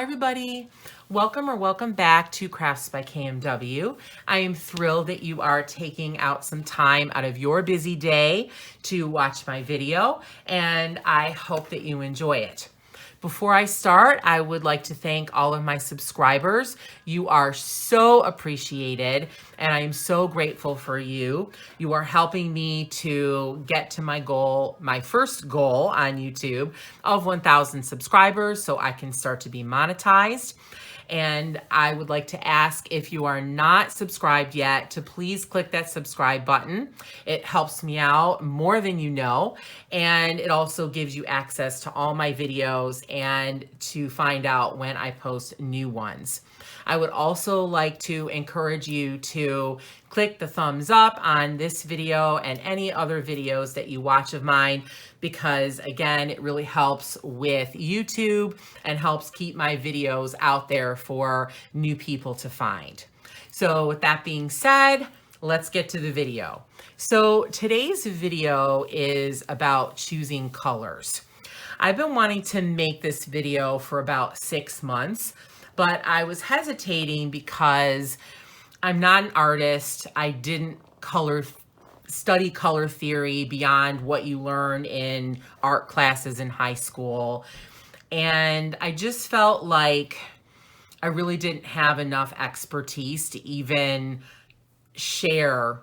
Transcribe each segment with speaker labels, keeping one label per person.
Speaker 1: Hi everybody, welcome back to Crafts by KMW. I am thrilled that you are taking out some time out of your busy day to watch my video, and I hope that you enjoy it. Before I start, I would like to thank all of my subscribers. You are so appreciated, and I am so grateful for you. You are helping me to get to my goal, my first goal on YouTube of 1,000 subscribers so I can start to be monetized. And I would like to ask, if you are not subscribed yet, to please click that subscribe button. It helps me out more than you know. And it also gives you access to all my videos and to find out when I post new ones. I would also like to encourage you to click the thumbs up on this video and any other videos that you watch of mine, because again, it really helps with YouTube and helps keep my videos out there for new people to find. So with that being said, let's get to the video. So today's video is about choosing colors. I've been wanting to make this video for about 6 months, but I was hesitating because I'm not an artist. I didn't study color theory beyond what you learn in art classes in high school. And I just felt like I really didn't have enough expertise to even share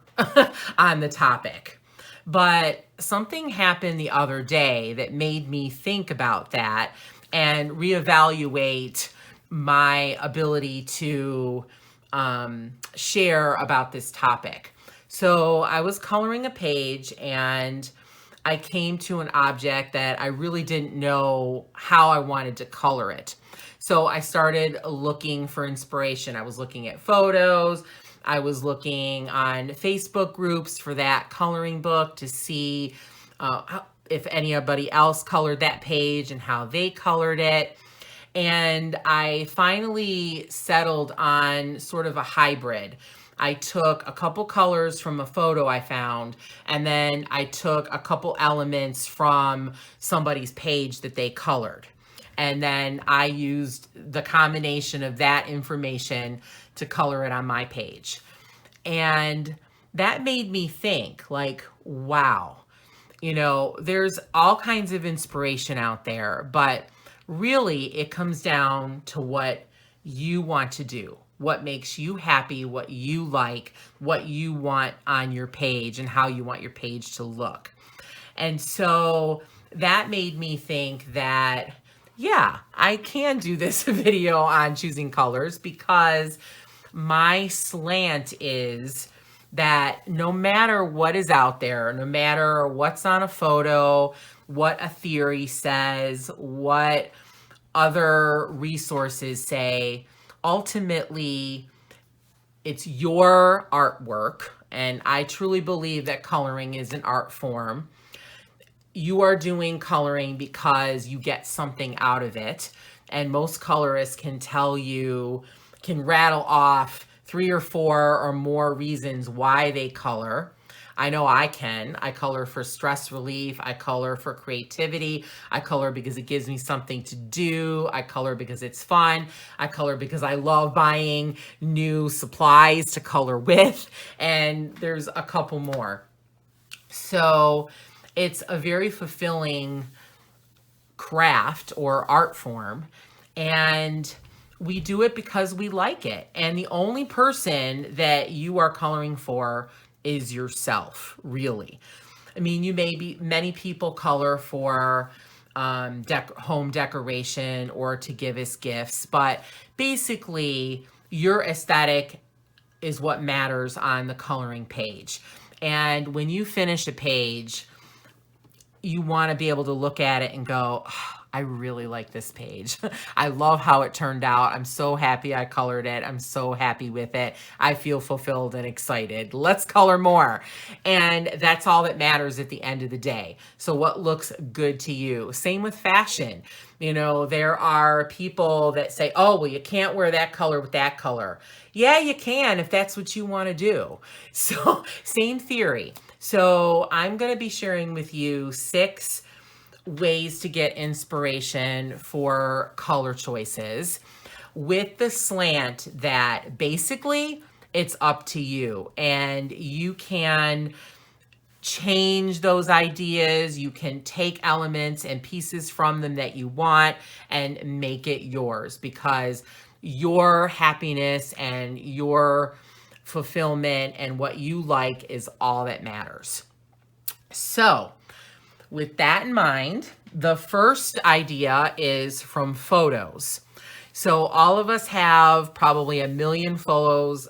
Speaker 1: on the topic. But something happened the other day that made me think about that and reevaluate my ability to share about this topic. So I was coloring a page and I came to an object that I really didn't know how I wanted to color it. So I started looking for inspiration. I was looking at photos. I was looking on Facebook groups for that coloring book to see if anybody else colored that page and how they colored it. And I finally settled on sort of a hybrid. I took a couple colors from a photo I found, and then I took a couple elements from somebody's page that they colored. And then I used the combination of that information to color it on my page. And that made me think, like, wow, you know, there's all kinds of inspiration out there, but really it comes down to what you want to do, what makes you happy, what you like, what you want on your page, and how you want your page to look. And so that made me think that, yeah, I can do this video on choosing colors, because my slant is that no matter what is out there, no matter what's on a photo, what a theory says, what other resources say, ultimately it's your artwork. And I truly believe that coloring is an art form. You are doing coloring because you get something out of it. And most colorists can rattle off 3 or 4 or more reasons why they color. I know I can. I color for stress relief. I color for creativity. I color because it gives me something to do. I color because it's fun. I color because I love buying new supplies to color with. And there's a couple more. So it's a very fulfilling craft or art form. And we do it because we like it. And the only person that you are coloring for is yourself, really. I mean, many people color for home decoration or to give us gifts, but basically your aesthetic is what matters on the coloring page. And when you finish a page, you want to be able to look at it and go, oh, I really like this page. I love how it turned out. I'm so happy I colored it. I'm so happy with it. I feel fulfilled and excited. Let's color more. And that's all that matters at the end of the day. So what looks good to you? Same with fashion. You know, there are people that say, oh, well, you can't wear that color with that color. Yeah, you can if that's what you want to do. So same theory. So I'm going to be sharing with you 6 ways to get inspiration for color choices with the slant that basically it's up to you, and you can change those ideas. You can take elements and pieces from them that you want and make it yours, because your happiness and your fulfillment and what you like is all that matters. So with that in mind, the first idea is from photos. So all of us have probably a million photos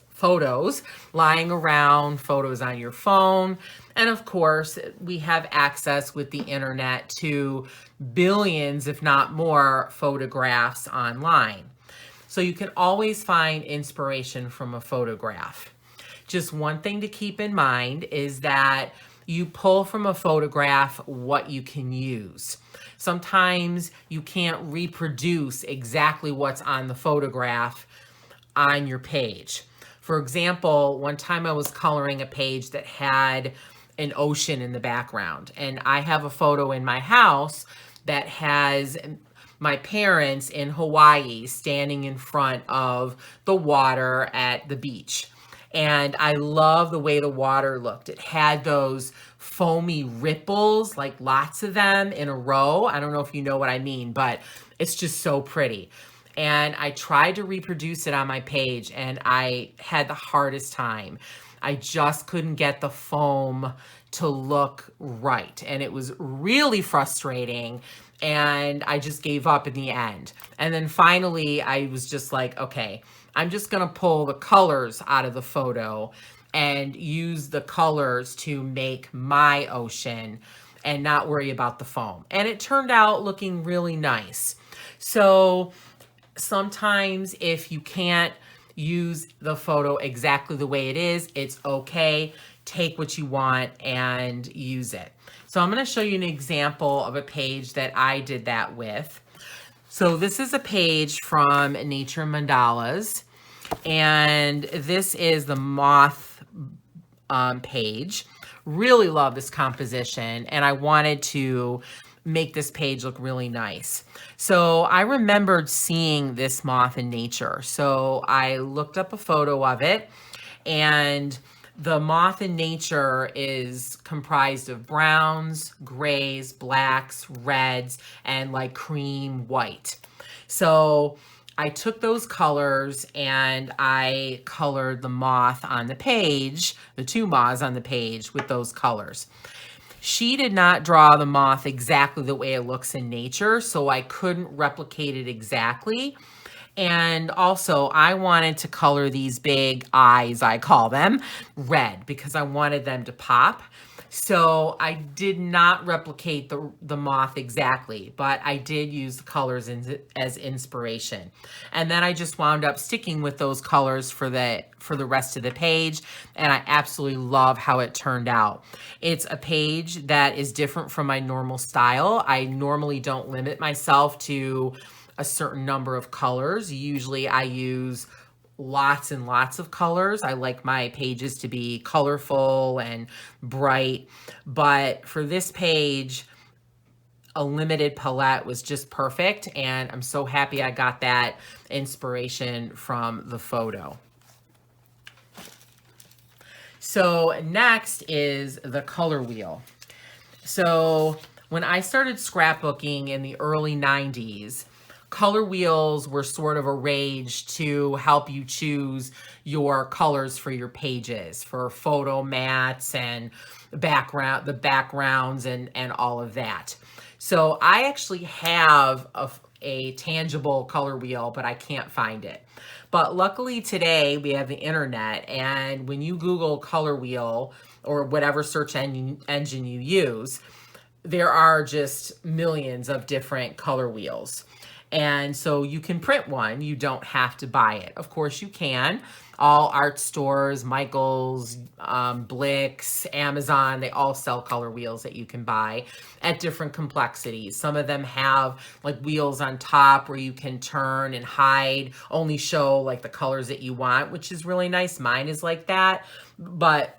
Speaker 1: lying around, photos on your phone. And of course, we have access with the internet to billions, if not more, photographs online. So you can always find inspiration from a photograph. Just one thing to keep in mind is that you pull from a photograph what you can use. Sometimes you can't reproduce exactly what's on the photograph on your page. For example, one time I was coloring a page that had an ocean in the background, and I have a photo in my house that has my parents in Hawaii standing in front of the water at the beach. And I love the way the water looked. It had those foamy ripples, like lots of them in a row. I don't know if you know what I mean, but it's just so pretty. And I tried to reproduce it on my page, and I had the hardest time. I just couldn't get the foam to look right. And it was really frustrating. And I just gave up in the end. And then finally, I was just like, okay, I'm just going to pull the colors out of the photo and use the colors to make my ocean and not worry about the foam. And it turned out looking really nice. So sometimes if you can't use the photo exactly the way it is, it's okay. Take what you want and use it. So I'm going to show you an example of a page that I did that with. So this is a page from Nature Mandalas, and this is the moth page. Really love this composition, and I wanted to make this page look really nice. So I remembered seeing this moth in nature. So I looked up a photo of it, and the moth in nature is comprised of browns, grays, blacks, reds, and like cream white. So I took those colors and I colored the moth on the page, the two moths on the page with those colors. She did not draw the moth exactly the way it looks in nature, so I couldn't replicate it exactly. And also, I wanted to color these big eyes, I call them, red, because I wanted them to pop. So I did not replicate the moth exactly, but I did use the colors as inspiration. And then I just wound up sticking with those colors for the rest of the page, and I absolutely love how it turned out. It's a page that is different from my normal style. I normally don't limit myself to a certain number of colors. Usually I use lots and lots of colors. I like my pages to be colorful and bright, but for this page, a limited palette was just perfect, and I'm so happy I got that inspiration from the photo. So next is the color wheel. So when I started scrapbooking in the early 90s, color wheels were sort of a rage to help you choose your colors for your pages, for photo mats and the backgrounds and all of that. So I actually have a tangible color wheel, but I can't find it. But luckily today we have the internet, and when you Google color wheel or whatever search engine you use, there are just millions of different color wheels. And so you can print one. You don't have to buy it. Of course you can. All art stores, Michaels, Blix, Amazon, they all sell color wheels that you can buy at different complexities. Some of them have like wheels on top where you can turn and hide, only show like the colors that you want, which is really nice. Mine is like that. But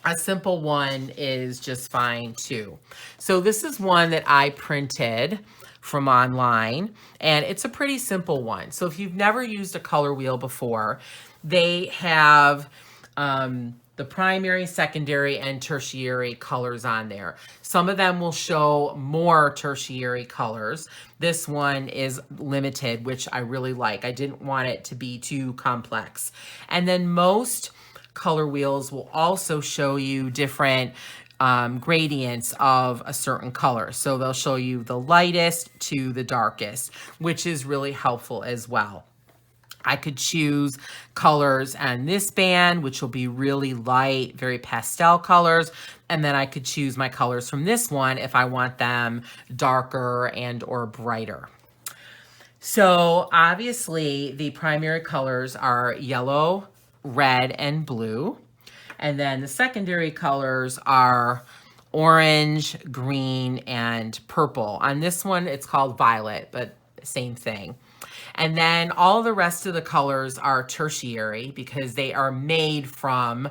Speaker 1: A simple one is just fine too. So this is one that I printed from online, and it's a pretty simple one. So if you've never used a color wheel before, they have the primary, secondary, and tertiary colors on there. Some of them will show more tertiary colors. This one is limited, which I really like. I didn't want it to be too complex. And then most color wheels will also show you different gradients of a certain color. So they'll show you the lightest to the darkest, which is really helpful as well. I could choose colors on this band, which will be really light, very pastel colors. And then I could choose my colors from this one if I want them darker and or brighter. So obviously the primary colors are yellow, red, and blue. And then the secondary colors are orange, green, and purple. On this one, it's called violet, but same thing. And then all the rest of the colors are tertiary because they are made from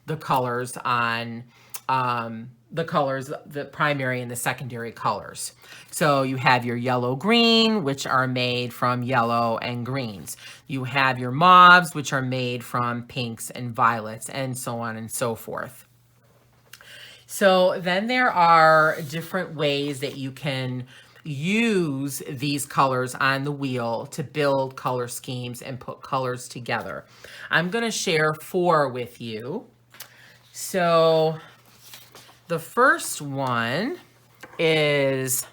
Speaker 1: the colors on the primary and the secondary colors. So you have your yellow green, which are made from yellow and greens. You have your mauves, which are made from pinks and violets, and so on and so forth. So then there are different ways that you can use these colors on the wheel to build color schemes and put colors together. I'm going to share 4 with you. So the first one is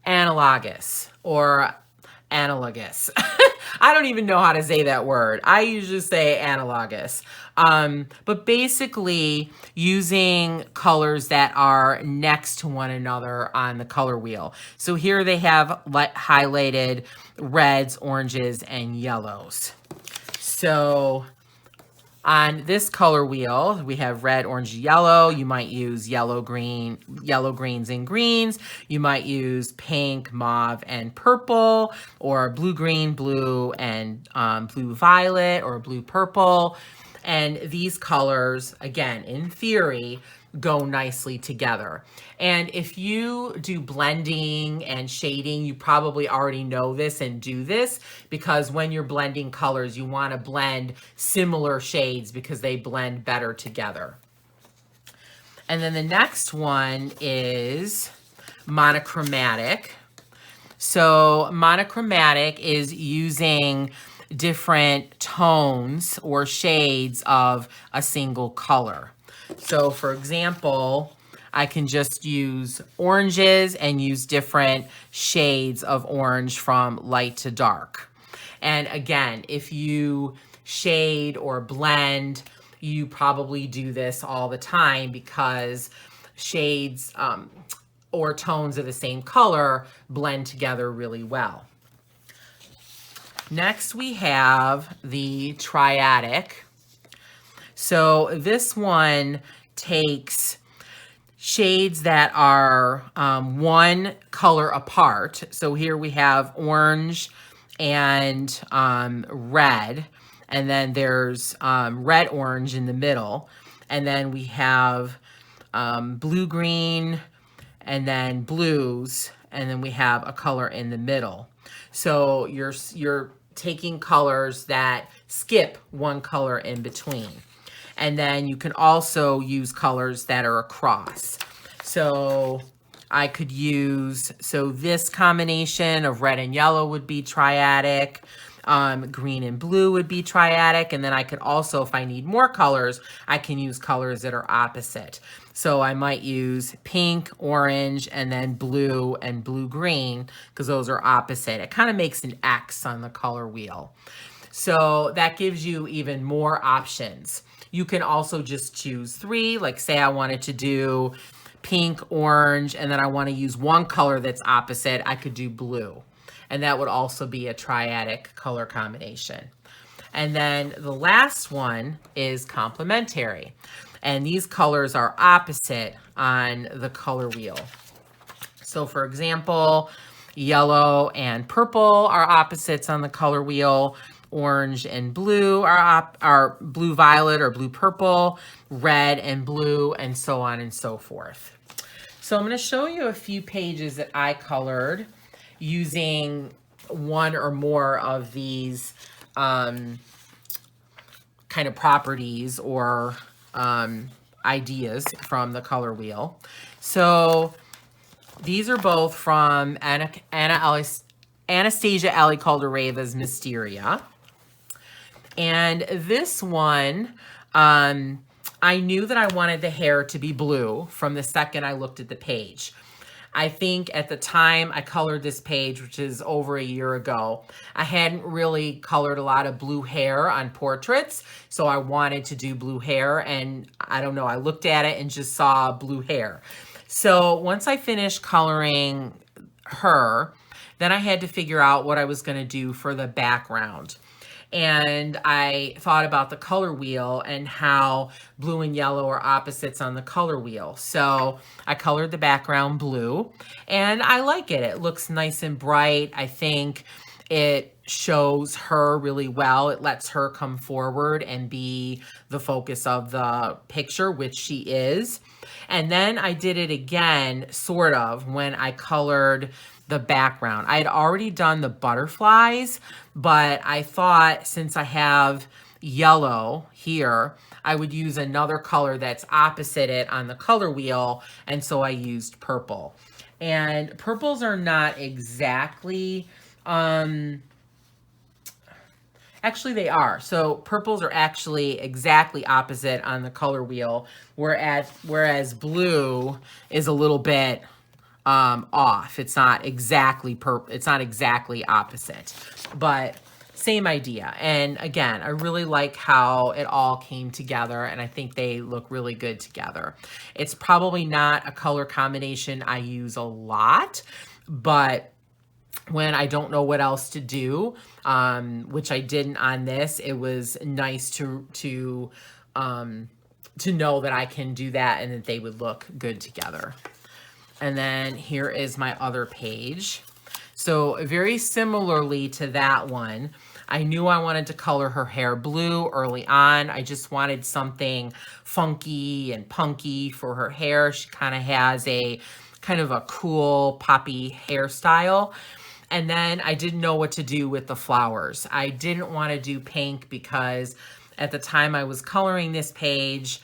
Speaker 1: analogous or analogous. I don't even know how to say that word. I usually say analogous. But basically using colors that are next to one another on the color wheel. So here they have highlighted reds, oranges, and yellows. So on this color wheel, we have red, orange, yellow. You might use yellow, greens, and greens. You might use pink, mauve, and purple, or blue, green, blue, and blue, violet, or blue, purple. And these colors, again, in theory, go nicely together. And if you do blending and shading, you probably already know this and do this, because when you're blending colors, you want to blend similar shades because they blend better together. And then the next one is monochromatic. So monochromatic is using different tones or shades of a single color. So for example, I can just use oranges and use different shades of orange from light to dark. And again, if you shade or blend, you probably do this all the time because shades or tones of the same color blend together really well. Next, we have the triadic. So this one takes shades that are one color apart. So here we have orange and red, and then there's red orange in the middle, and then we have blue green, and then blues, and then we have a color in the middle. So you're taking colors that skip one color in between. And then you can also use colors that are across. So I could use, so this combination of red and yellow would be triadic. Green and blue would be triadic. And then I could also, if I need more colors, I can use colors that are opposite. So I might use pink, orange, and then blue and blue-green because those are opposite. It kind of makes an X on the color wheel. So that gives you even more options. You can also just choose 3. Like say I wanted to do pink, orange, and then I want to use one color that's opposite. I could do blue. And that would also be a triadic color combination. And then the last one is complementary. And these colors are opposite on the color wheel. So for example, yellow and purple are opposites on the color wheel. orange and blue are blue violet or blue purple, red and blue, and so on and so forth. So I'm going to show you a few pages that I colored using one or more of these kind of properties or ideas from the color wheel. So these are both from Anastasia Ellie Caldereva's Mysteria. And this one, I knew that I wanted the hair to be blue from the second I looked at the page. I think at the time I colored this page, which is over a year ago, I hadn't really colored a lot of blue hair on portraits. So I wanted to do blue hair, and I don't know, I looked at it and just saw blue hair. So once I finished coloring her, then I had to figure out what I was going to do for the background. And I thought about the color wheel and how blue and yellow are opposites on the color wheel. So I colored the background blue, and I like it. It looks nice and bright. I think it shows her really well. It lets her come forward and be the focus of the picture, which she is. And then I did it again, sort of, when I colored the background. I had already done the butterflies, but I thought since I have yellow here, I would use another color that's opposite it on the color wheel, and so I used purple. And purples are not exactly, actually they are. So purples are actually exactly opposite on the color wheel, whereas blue is a little bit off. It's not exactly opposite, but same idea. And again, I really like how it all came together, and I think they look really good together. It's probably not a color combination I use a lot, but when I don't know what else to do, which I didn't on this, it was nice to know that I can do that and that they would look good together. And then here is my other page. So very similarly to that one, I knew I wanted to color her hair blue early on. I just wanted something funky and punky for her hair. She kind of has a kind of a cool poppy hairstyle. And then I didn't know what to do with the flowers. I didn't want to do pink because at the time I was coloring this page,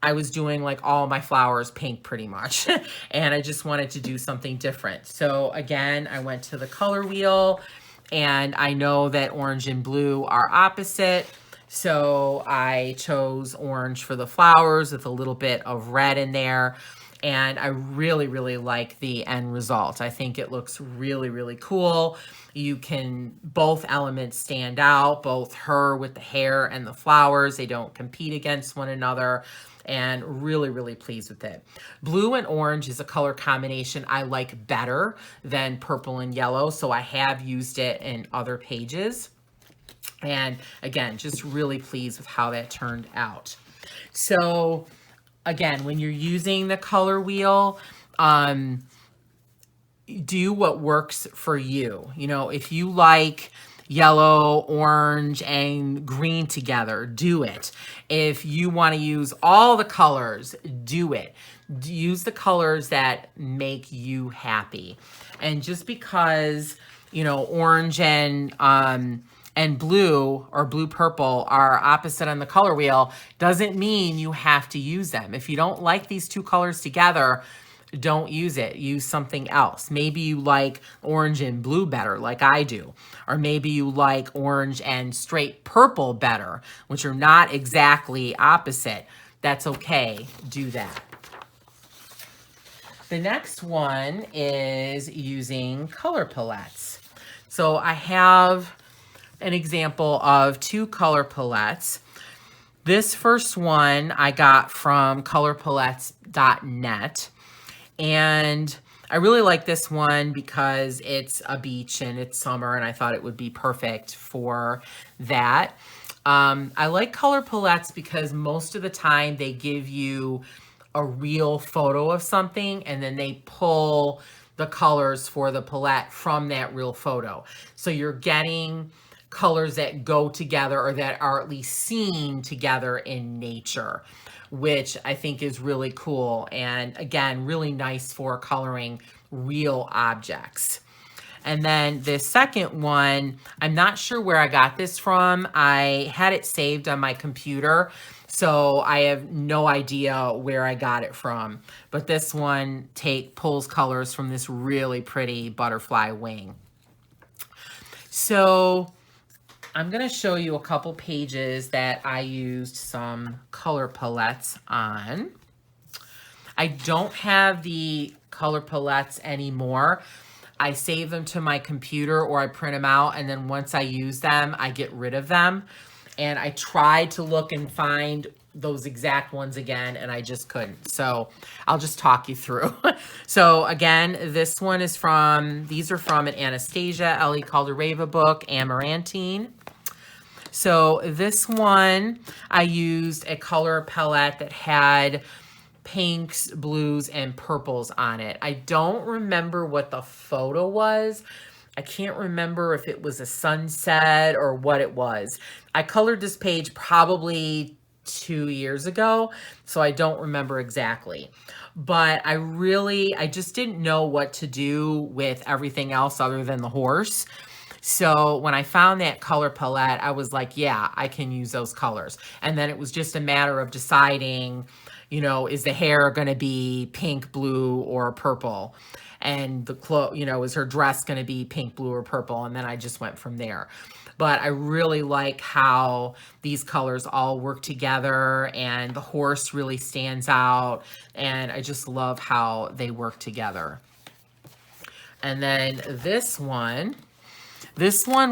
Speaker 1: I was doing like all my flowers pink pretty much. And I just wanted to do something different. So again, I went to the color wheel, and I know that orange and blue are opposite. So I chose orange for the flowers with a little bit of red in there. And I really, really like the end result. I think it looks really, really cool. Both elements stand out, both her with the hair and the flowers. They don't compete against one another, and really, really pleased with it. Blue and orange is a color combination I like better than purple and yellow, so I have used it in other pages. And again, just really pleased with how that turned out. So again, when you're using the color wheel, do what works for you. You know, if you like yellow, orange, and green together, do it. If you want to use all the colors, do it. Use the colors that make you happy. And just because, you know, orange and blue or blue purple are opposite on the color wheel doesn't mean you have to use them. If you don't like these two colors together, don't use it. Use something else. Maybe you like orange and blue better, like I do. Or maybe you like orange and straight purple better, which are not exactly opposite. That's okay. Do that. The next one is using color palettes. So I have an example of two color palettes. This first one I got from colorpalettes.net. And I really like this one because it's a beach and it's summer, and I thought it would be perfect for that. I like color palettes because most of the time they give you a real photo of something, and then they pull the colors for the palette from that real photo. So you're getting colors that go together or that are at least seen together in nature, which I think is really cool. And again, really nice for coloring real objects. And then the second one, I'm not sure where I got this from. I had it saved on my computer, so I have no idea where I got it from. But this one pulls colors from this really pretty butterfly wing. So I'm going to show you a couple pages that I used some color palettes on. I don't have the color palettes anymore. I save them to my computer or I print them out, and then once I use them, I get rid of them. And I tried to look and find those exact ones again, and I just couldn't. So I'll just talk you through. So again, these are from an Anastasia Ellie Caldereva book, Amarantine. So this one, I used a color palette that had pinks, blues, and purples on it. I don't remember what the photo was. I can't remember if it was a sunset or what it was. I colored this page probably 2 years ago, so I don't remember exactly. But I just didn't know what to do with everything else other than the horse. So when I found that color palette, I was like, yeah, I can use those colors. And then it was just a matter of deciding, is the hair going to be pink, blue, or purple? And is her dress going to be pink, blue, or purple? And then I just went from there. But I really like how these colors all work together, and the horse really stands out. And I just love how they work together. And then this one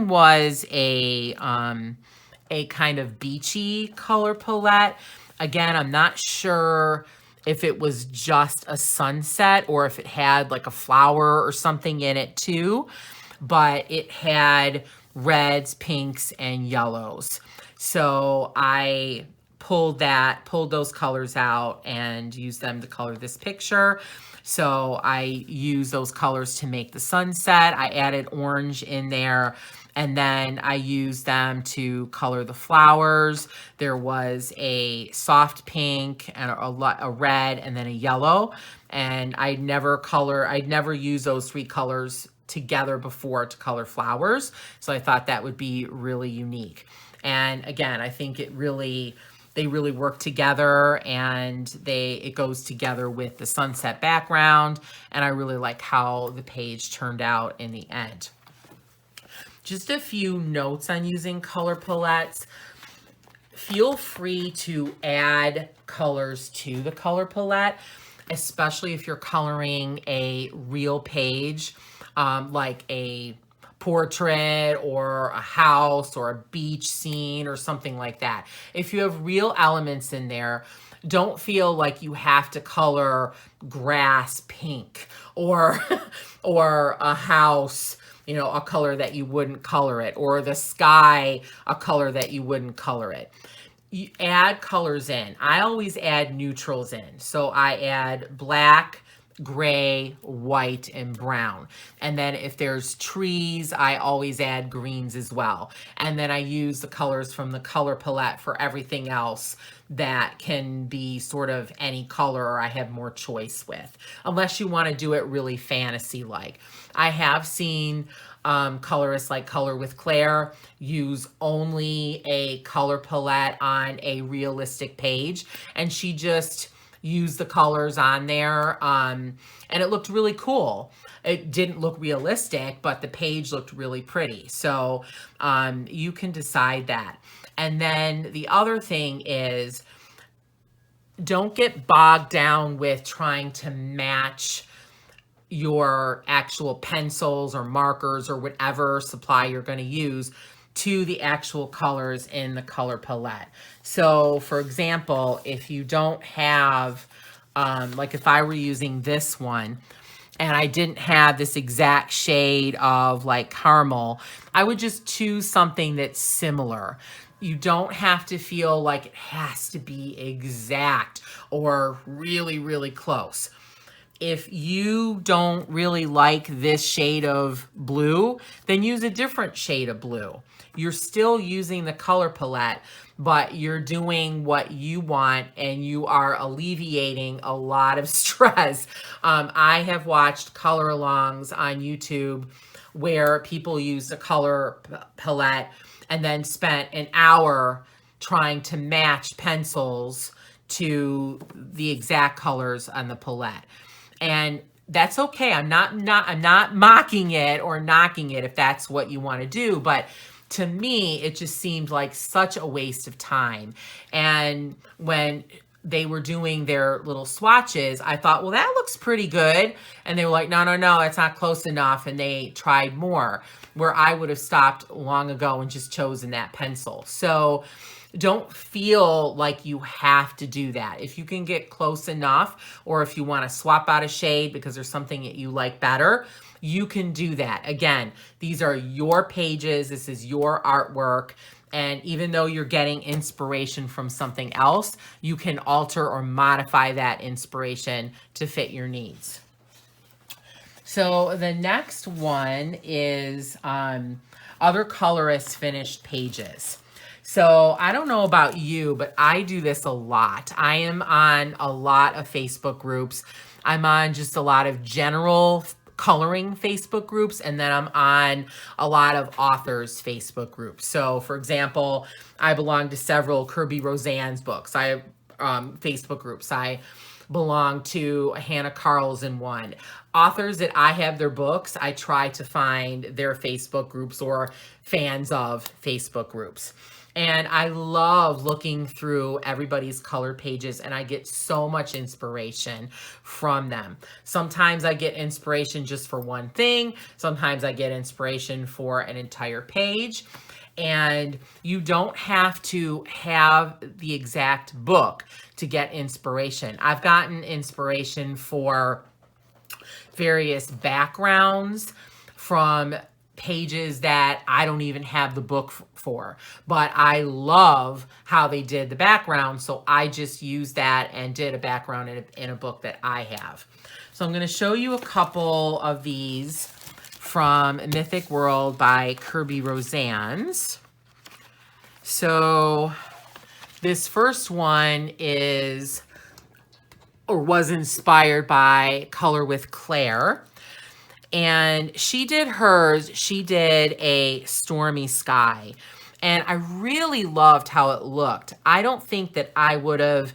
Speaker 1: was a kind of beachy color palette. Again, I'm not sure if it was just a sunset or if it had like a flower or something in it too, but it had reds, pinks, and yellows. So I pulled those colors out and used them to color this picture. So I used those colors to make the sunset. I added orange in there, and then I used them to color the flowers. There was a soft pink and a red and then a yellow. And I'd never used those three colors together before to color flowers. So I thought that would be really unique. And again, I think they really work together, and it goes together with the sunset background. And I really like how the page turned out in the end. Just a few notes on using color palettes. Feel free to add colors to the color palette, especially if you're coloring a real page, like a portrait or a house or a beach scene or something like that. If you have real elements in there, don't feel like you have to color grass pink or a house, a color that you wouldn't color it, or the sky, a color that you wouldn't color it. You add colors in. I always add neutrals in. So I add black, gray, white, and brown. And then if there's trees, I always add greens as well. And then I use the colors from the color palette for everything else that can be sort of any color or I have more choice with, unless you want to do it really fantasy-like. I have seen colorists like Color with Claire use only a color palette on a realistic page, and she just used the colors on there, and it looked really cool. It didn't look realistic, but the page looked really pretty. So you can decide that. And then the other thing is, don't get bogged down with trying to match your actual pencils or markers or whatever supply you're going to use to the actual colors in the color palette. So for example, if you don't have, like if I were using this one and I didn't have this exact shade of like caramel, I would just choose something that's similar. You don't have to feel like it has to be exact or really, really close. if you don't really like this shade of blue, then use a different shade of blue. You're still using the color palette, but you're doing what you want and you are alleviating a lot of stress. I have watched color alongs on YouTube where people use a color palette and then spent an hour trying to match pencils to the exact colors on the palette. And that's okay. I'm not mocking it or knocking it if that's what you want to do, but to me, it just seemed like such a waste of time. And when they were doing their little swatches, I thought, well, that looks pretty good. And they were like, no, that's not close enough. And they tried more, where I would have stopped long ago and just chosen that pencil. So don't feel like you have to do that. If you can get close enough, or if you want to swap out a shade because there's something that you like better, you can do that. Again, these are your pages. This is your artwork. And even though you're getting inspiration from something else, you can alter or modify that inspiration to fit your needs. So the next one is other colorists finished pages. So I don't know about you, but I do this a lot. I am on a lot of Facebook groups. I'm on just a lot of general coloring Facebook groups, and then I'm on a lot of authors Facebook groups. So for example, I belong to several Kirby Roseanne's books. I Facebook groups. I belong to Hannah Carl's in one. Authors that I have their books, I try to find their Facebook groups or fans of Facebook groups. And I love looking through everybody's color pages, and I get so much inspiration from them. Sometimes I get inspiration just for one thing. Sometimes I get inspiration for an entire page. And you don't have to have the exact book to get inspiration. I've gotten inspiration for various backgrounds from pages that I don't even have the book for, but I love how they did the background, so I just used that and did a background in a book that I have. So I'm going to show you a couple of these from Mythic World by Kirby Roseanne's. So this first one is, or was inspired by Color with Claire. And she did hers, she did a stormy sky. And I really loved how it looked. I don't think that I would have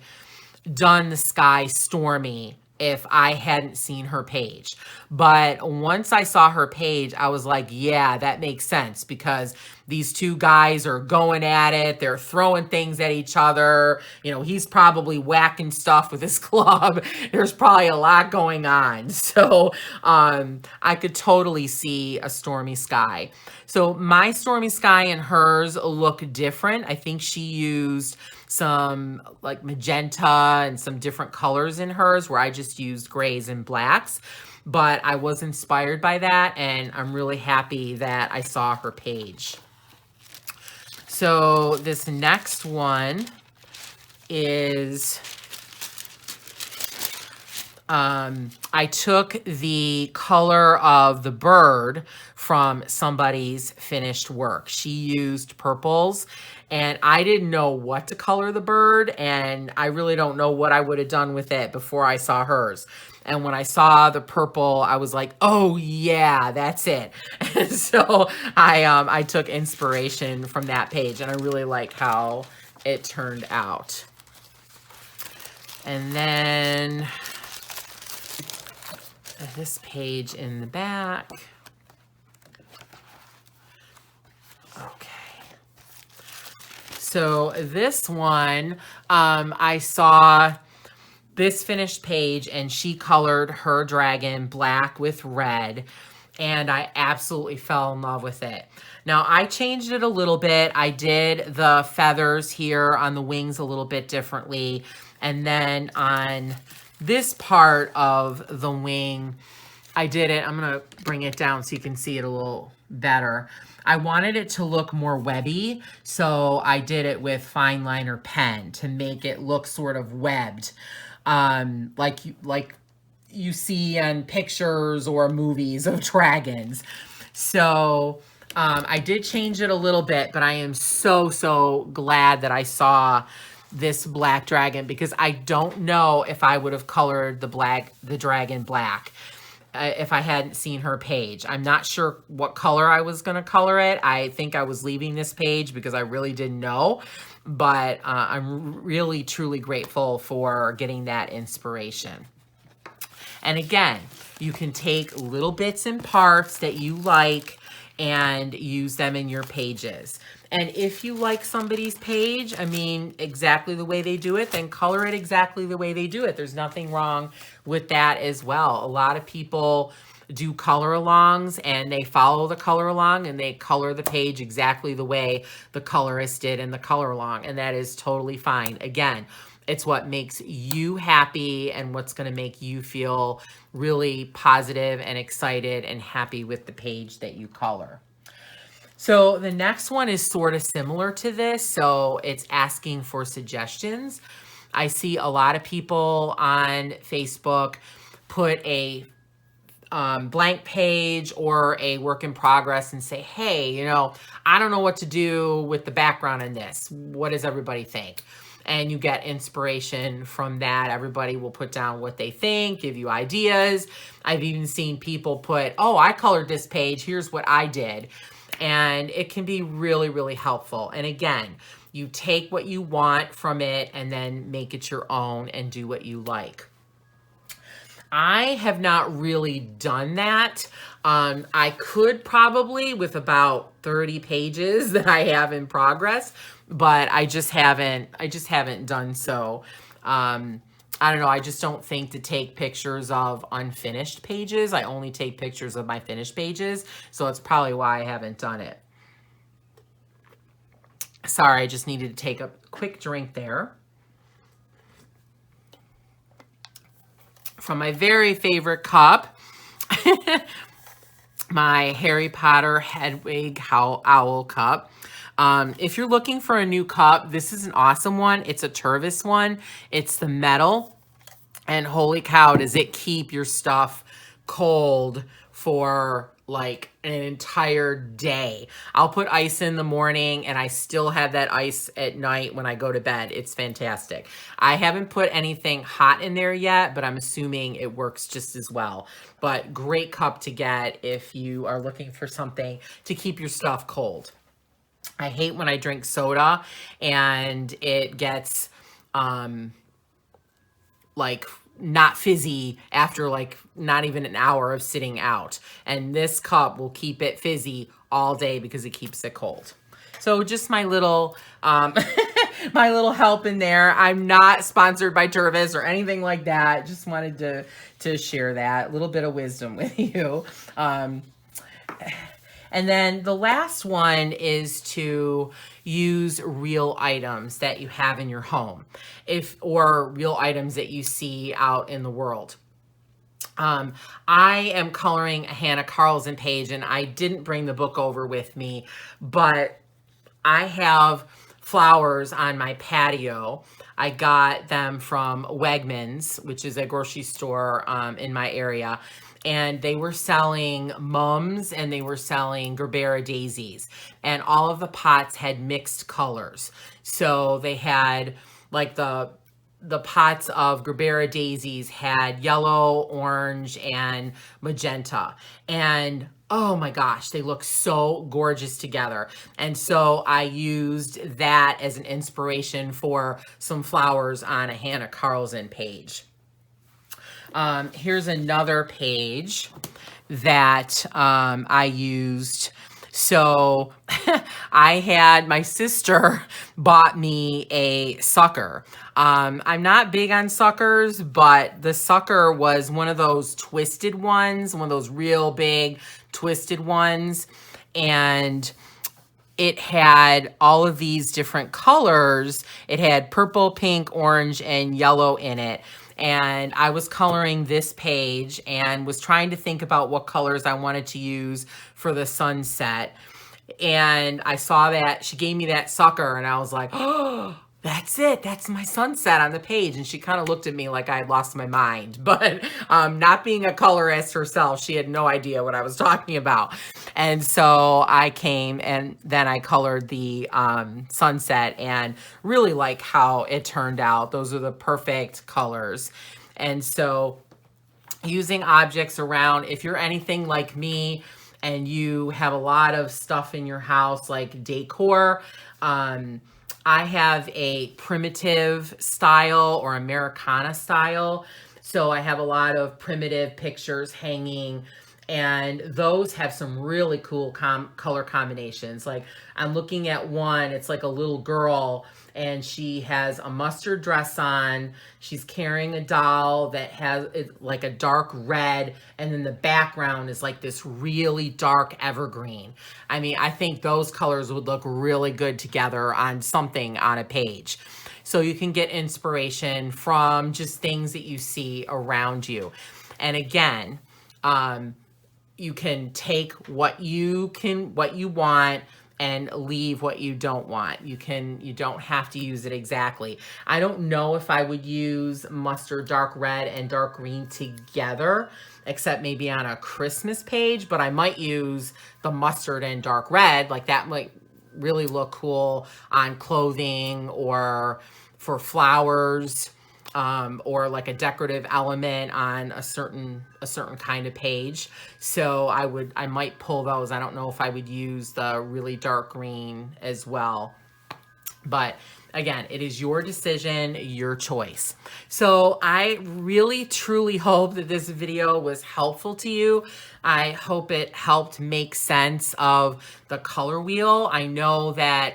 Speaker 1: done the sky stormy if I hadn't seen her page. But once I saw her page, I was like, yeah, that makes sense, because these two guys are going at it. They're throwing things at each other. You know, he's probably whacking stuff with his club. There's probably a lot going on. So I could totally see a stormy sky. So my stormy sky and hers look different. I think she used some like magenta and some different colors in hers, where I just used grays and blacks. But I was inspired by that, and I'm really happy that I saw her page. So this next one is, I took the color of the bird from somebody's finished work. She used purples, and I didn't know what to color the bird, and I really don't know what I would have done with it before I saw hers. And when I saw the purple, I was like, oh yeah, that's it. And so I took inspiration from that page, and I really like how it turned out. And then this page in the back. Okay. So this one, I saw this finished page, and she colored her dragon black with red, and I absolutely fell in love with it. Now I changed it a little bit. I did the feathers here on the wings a little bit differently, and then on this part of the wing, I did it, I'm gonna bring it down so you can see it a little better. I wanted it to look more webby, so I did it with fine liner pen to make it look sort of webbed. Like you see on pictures or movies of dragons. So I did change it a little bit, but I am so glad that I saw this black dragon, because I don't know if I would have colored the dragon black if I hadn't seen her page. I'm not sure what color I was going to color it. I think I was leaving this page because I really didn't know, but I'm really truly grateful for getting that inspiration. And again, you can take little bits and parts that you like and use them in your pages. And if you like somebody's page, I mean, exactly the way they do it, then color it exactly the way they do it. There's nothing wrong with that as well. A lot of people do color alongs and they follow the color along and they color the page exactly the way the colorist did in the color along. And that is totally fine. Again, it's what makes you happy and what's going to make you feel really positive and excited and happy with the page that you color. So the next one is sort of similar to this. So it's asking for suggestions. I see a lot of people on Facebook put a blank page or a work in progress and say, hey, you know, I don't know what to do with the background in this. What does everybody think? And you get inspiration from that. Everybody will put down what they think, give you ideas. I've even seen people put, oh, I colored this page. Here's what I did. And it can be really helpful. And again, you take what you want from it and then make it your own and do what you like. I have not really done that. I could probably with about 30 pages that I have in progress, but I just haven't done so. I don't know. I just don't think to take pictures of unfinished pages. I only take pictures of my finished pages. So it's probably why I haven't done it. Sorry, I just needed to take a quick drink there. From my very favorite cup, my Harry Potter Hedwig Owl cup. If you're looking for a new cup, this is an awesome one. It's a Tervis one. It's the metal. And holy cow, does it keep your stuff cold for like an entire day. I'll put ice in the morning and I still have that ice at night when I go to bed. It's fantastic. I haven't put anything hot in there yet, but I'm assuming it works just as well. But great cup to get if you are looking for something to keep your stuff cold. I hate when I drink soda and it gets like not fizzy after like not even an hour of sitting out. And this cup will keep it fizzy all day because it keeps it cold. So just my little my little help in there. I'm not sponsored by Tervis or anything like that. Just wanted to share that little bit of wisdom with you. And then the last one is to use real items that you have in your home, or real items that you see out in the world. I am coloring a Hannah Carlson page, and I didn't bring the book over with me, but I have flowers on my patio. I got them from Wegmans, which is a grocery store in my area. And they were selling mums and they were selling Gerbera daisies. And all of the pots had mixed colors. So they had like the pots of Gerbera daisies had yellow, orange, and magenta. And oh my gosh, they look so gorgeous together. And so I used that as an inspiration for some flowers on a Hannah Carlson page. Here's another page that I used. So I had my sister bought me a sucker. I'm not big on suckers, but the sucker was one of those twisted ones, one of those real big twisted ones. And it had all of these different colors. It had purple, pink, orange, and yellow in it. And I was coloring this page and was trying to think about what colors I wanted to use for the sunset. And I saw that she gave me that sucker and I was like, oh, That's it. That's my sunset on the page. And she kind of looked at me like I had lost my mind. But not being a colorist herself, she had no idea what I was talking about. And so I came and then I colored the sunset and really like how it turned out. Those are the perfect colors. And so using objects around, if you're anything like me and you have a lot of stuff in your house like decor, I have a primitive style or Americana style. So I have a lot of primitive pictures hanging, and those have some really cool color combinations. Like I'm looking at one, it's like a little girl and she has a mustard dress on. She's carrying a doll that has like a dark red, and then the background is like this really dark evergreen. I mean, I think those colors would look really good together on something on a page. So you can get inspiration from just things that you see around you. And again, you can take what you want and leave what you don't want. You don't have to use it exactly. I don't know if I would use mustard, dark red, and dark green together, except maybe on a Christmas page, but I might use the mustard and dark red. Like that might really look cool on clothing or for flowers. Or like a decorative element on a certain kind of page. So I might pull those. I don't know if I would use the really dark green as well. But again, it is your decision, your choice. So I really, truly hope that this video was helpful to you. I hope it helped make sense of the color wheel. I know that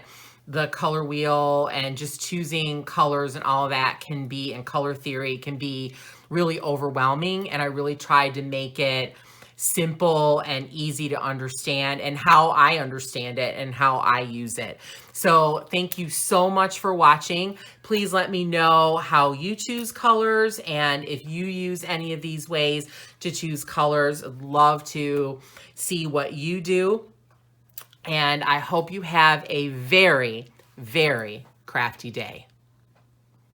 Speaker 1: the color wheel and just choosing colors and all of that can be, and color theory can be really overwhelming. And I really tried to make it simple and easy to understand, and how I understand it and how I use it. So thank you so much for watching. Please let me know how you choose colors, and if you use any of these ways to choose colors. I'd love to see what you do. And I hope you have a very, very crafty day.